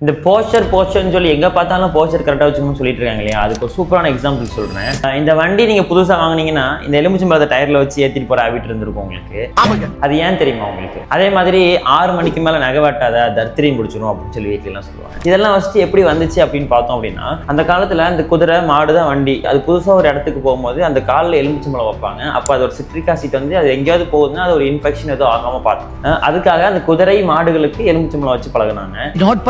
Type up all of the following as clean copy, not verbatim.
இந்த போஸ்டர்னு சொல்லி எங்கே பார்த்தாலும் போஸ்டர் கரெக்டாக வச்சுக்கணும்னு சொல்லிட்டு இருக்காங்க இல்லையா, அதுக்கு ஒரு சூப்பரான எக்ஸாம்பிள் சொல்கிறேன். இந்த வண்டி நீங்கள் புதுசாக வாங்கினீங்கன்னா இந்த எலுமிச்சம்பழத்தை டயரில் வச்சு ஏற்றிட்டு போகிற ஹேபிட் இருந்திருக்கும் உங்களுக்கு. அது ஏன் தெரியுமா உங்களுக்கு? அதே மாதிரி 6 மணிக்கு மேலே நகை வெட்டாத தர்த்திரியும் பிடிச்சிடும் அப்படின்னு சொல்லி வீட்டிலலாம் சொல்லுவாங்க. இதெல்லாம் ஃபஸ்ட்டு எப்படி வந்துச்சு அப்படின்னு பார்த்தோம் அப்படின்னா, அந்த காலத்தில் அந்த குதிரை மாடு தான் வண்டி. அது புதுசாக ஒரு இடத்துக்கு போகும்போது அந்த காலில் எலுமிச்சம்பழம் வைப்பாங்க. அப்போ அது ஒரு சிட்ரிக் ஆசிட் வந்து அது எங்கேயாவது போகுதுன்னா அது ஒரு இன்ஃபெக்ஷன் எதுவும் ஆகாமல் பார்த்தோம். அதுக்காக அந்த குதிரை மாடுகளுக்கு எலுமிச்சம்பழம் வச்சு பழகினாங்க. நோட்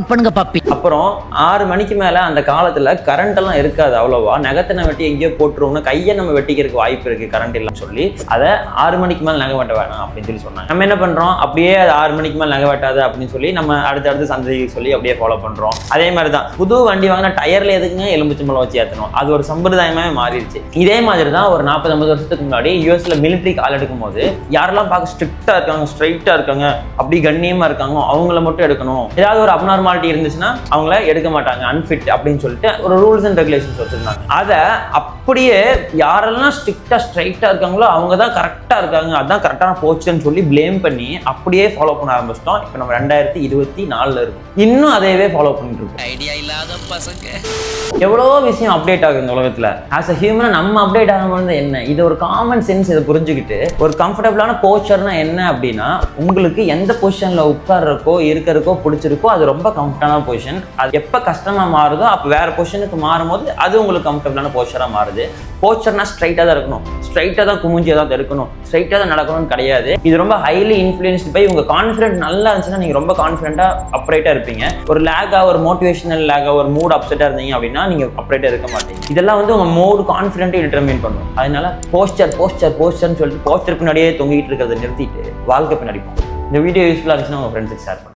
பண்ணுங்க பாப்பி. அப்புறம் 6 மணிக்கு மேல அந்த காலத்துல கரண்ட் எல்லாம் இருக்காது அவ்வளவா. நகத்தை வெட்டி எங்கேயோ போட்டுருவோம்னா கையை நம்ம வெட்டிக்கிறதுக்கு வாய்ப்பு இருக்கு கரண்ட் இல்லைன்னு சொல்லி அதை 6 மணிக்கு மேல நகை வெட்ட வேணாம் அப்படின்னு சொல்லி சொன்னாங்க. நம்ம என்ன பண்றோம், அப்படியே அது 6 மணிக்கு மேல நகை வெட்டாது அப்படின்னு சொல்லி நம்ம அடுத்தடுத்து சந்ததிக்கு சொல்லி அப்படியே ஃபாலோ பண்றோம். அதே மாதிரி தான் புது வண்டி வாங்கினா டயர்ல எதுக்குங்க எலுமிச்சம்பழம் வச்சு ஏற்றணும், அது ஒரு சம்பிரதாயமாவே மாறிடுச்சு. இதே மாதிரி தான் ஒரு 40-50 வருஷத்துக்கு முன்னாடி யூஎஸ்ல மிலிட்டரி கால் எடுக்கும் போது யாரெல்லாம் பார்க்க ஸ்ட்ரிக்டா இருக்காங்க, ஸ்ட்ரைட்டா இருக்காங்க, அப்படி கண்ணியமா இருக்காங்க, அவங்கள மட்டும் எடுக்கணும். ஏதாவது ஒரு அப்நார்மாலிட்டி இருந்துச்சுன்னா அவங்கள எடுக்க மாட்டாங்க, அன்ஃபிட் அப்படின்னு சொல்லிட்டு ஒரு ரூல்ஸ் அண்ட் ரெகுலேஷன்ஸ் வச்சிருந்தாங்க. அதை அப்படியே யாரெல்லாம் ஸ்ட்ரிக்டா ஸ்ட்ரைட்டா இருக்காங்களோ அவங்க தான் கரெக்டா இருக்காங்க, அதான் கரெக்டான போச்சுன்னு சொல்லி பிளேம் பண்ணி அப்படியே ஃபாலோ பண்ண ஆரம்பிச்சிட்டோம். இப்போ நம்ம 2024 இருக்கும், இன்னும் அதையவே ஃபாலோ பண்ணிட்டு இருக்கோம். ஐடியா இல்லாத பசங்க. எவ்வளோ விஷயம் அப்டேட் ஆகுது இந்த உலகத்துல. ஆஸ் அ ஹியூமன் நம்ம அப்டேட் ஆகும்போது என்ன, இது ஒரு காமன் சென்ஸ். இதை புரிஞ்சுக்கிட்டு ஒரு கம்ஃபர்டபுளான போஸ்டர்னா என்ன அப்படின்னா, உங்களுக்கு எந்த பொசிஷன்ல உட்கார்றக்கோ இருக்கிறதுக்கோ பிடிச்சிருக்கோ அது ரொம்ப கம்ஃபர்டான பொசிஷன். அது எப்போ கஷ்டமா மாறுதோ அப்போ வேற பொசிஷனுக்கு மாறும்போது அது உங்களுக்கு கம்ஃபர்டபுளான போஸ்டரா மாறுது. போஸ்டர்னா ஸ்ட்ரைட்டாக தான் இருக்கணும், ஸ்ட்ரைட்டாக தான் குமிஞ்சி ஏதாவது எடுக்கணும், ஸ்ட்ரைட்டாக தான் நடக்கணும்னு கிடையாது. இது ரொம்ப ஹைலி இன்ஃப்ளூயன்ஸ்டு பை உங்க கான்ஃபிடென்ட் நல்லா இருந்துச்சுன்னா நீங்க ரொம்ப கான்ஃபிடென்ட்டா அப்ரைட்டா இருப்பீங்க. ஒரு லேகா, ஒரு மோட்டிவேஷனல் லேகா, ஒரு மூட் அப்செட்டா இருந்தீங்க அப்படின்னா நீங்க அப்ரைட்டா இருக்க மாட்டீங்க. இதெல்லாம் வந்து உங்க மூட் கான்ஃபிடென்ட்டை டிட்டர்மைன் பண்ணும். அதனால போஸ்டர்னு சொல்லிட்டு போஸ்டர் பின்னாடியே தொங்கிட்டு இருக்கிறத நிறுத்திட்டு வாழ்க்கை பின்னாடி போகும். இந்த வீடியோ யூஸ்ஃபுல்லாக இருந்துச்சுன்னா உங்க ஃப்ரெண்ட்ஸுக்கு ஷேர் பண்ணுங்க.